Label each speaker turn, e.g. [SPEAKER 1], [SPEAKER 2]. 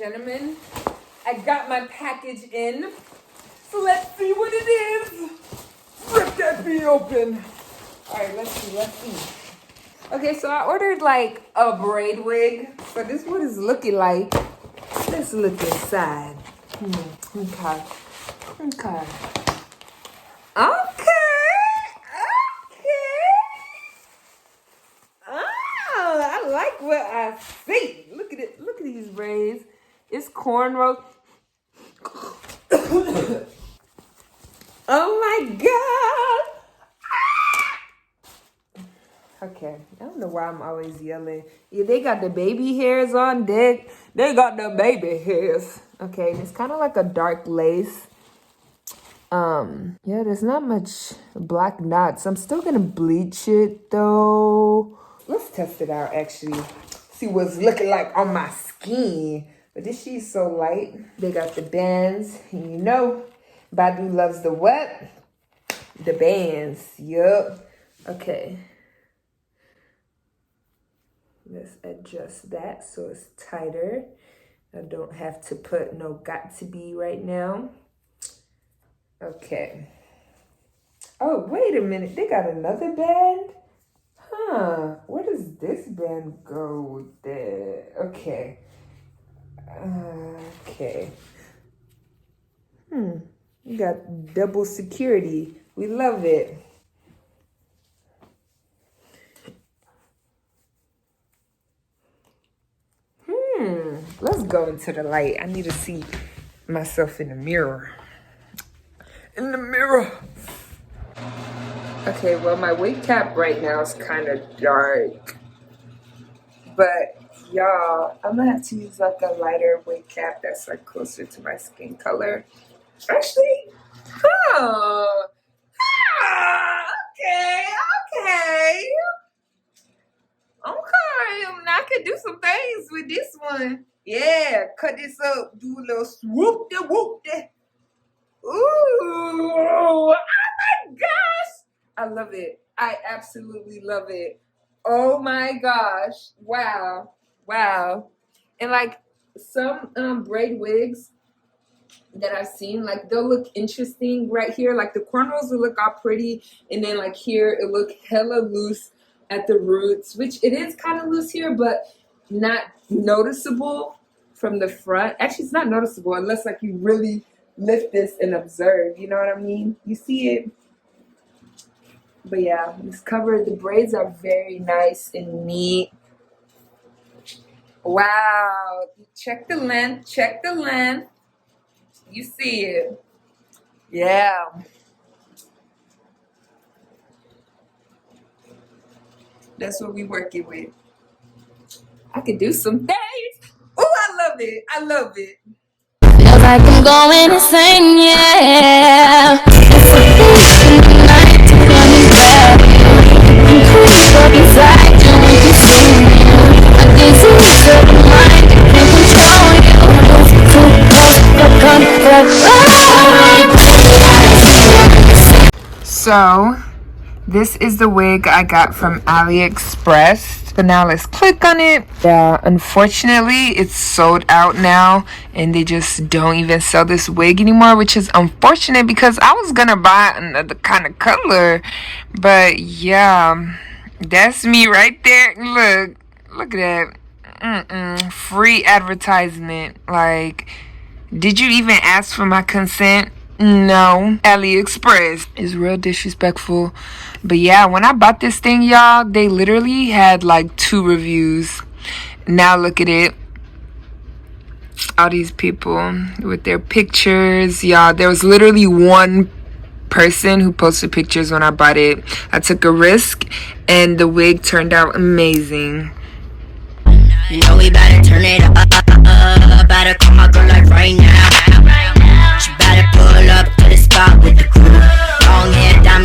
[SPEAKER 1] gentlemen, I got my package in. So let's see what it is. Rip that be open. Alright, let's see. Okay, so I ordered like a braid wig. So this is what it's looking like. Let's look inside. Okay. Oh, I like what I see. Look at it. Look at these braids. It's cornrows. Oh my god. Okay, I don't know why I'm always yelling. Yeah, they got the baby hairs on deck. They got the baby hairs. Okay, and it's kind of like a dark lace. Yeah, there's not much black knots. I'm still gonna bleach it though. Let's test it out actually. See what's looking like on my skin. But this sheet's so light. They got the bands. And you know, Badu loves the what? The bands. Yup. Okay. Let's adjust that so it's tighter. I don't have to put no got to be right now. Okay. Oh, wait a minute. They got another band? Huh. Where does this band go with that? Okay. Okay. You got double security. We love it. Let's go into the light. I need to see myself in the mirror. In the mirror. Okay, well, my wig cap right now is kind of dark. But, y'all, I'm going to have to use, like, a lighter wig cap that's, like, closer to my skin color. Actually, okay. I could do some things with this one. Yeah, cut this up, do a little swoop de whoop de. Ooh, oh my gosh. I love it. I absolutely love it. Oh my gosh. Wow. And like some braid wigs that I've seen, like they'll look interesting right here. Like the cornrows will look all pretty, and then like here it look hella loose at the roots, which it is kind of loose here, but not noticeable from the front. Actually, it's not noticeable unless like you really lift this and observe. You know what I mean? You see it. But yeah, this cover, the braids are very nice and neat. Wow. Check the length. You see it. Yeah. That's what we working with. I could do some things. Oh, I love it.
[SPEAKER 2] Feels like I'm going insane, yeah. It's a beast in the night to coming back. I'm creep up inside you and consume you. A disease of the mind that can't control you. Those too close for comfort.
[SPEAKER 1] So, this is the wig I got from Aliexpress. So now let's click on it. Yeah, unfortunately, it's sold out now. And they just don't even sell this wig anymore, which is unfortunate because I was gonna buy another kind of color. But yeah, that's me right there. Look at that. Free advertisement. Like, did you even ask for my consent? No. Aliexpress is real disrespectful. But yeah, when I bought this thing, y'all, they literally had like 2 reviews. Now look at it. All these people with their pictures. Y'all, there was literally 1 person who posted pictures when I bought it. I took a risk and the wig turned out amazing.
[SPEAKER 2] You know we better turn it up. Better call my girl like right now. She better pull up to the spot with the crew. Long hair, diamonds.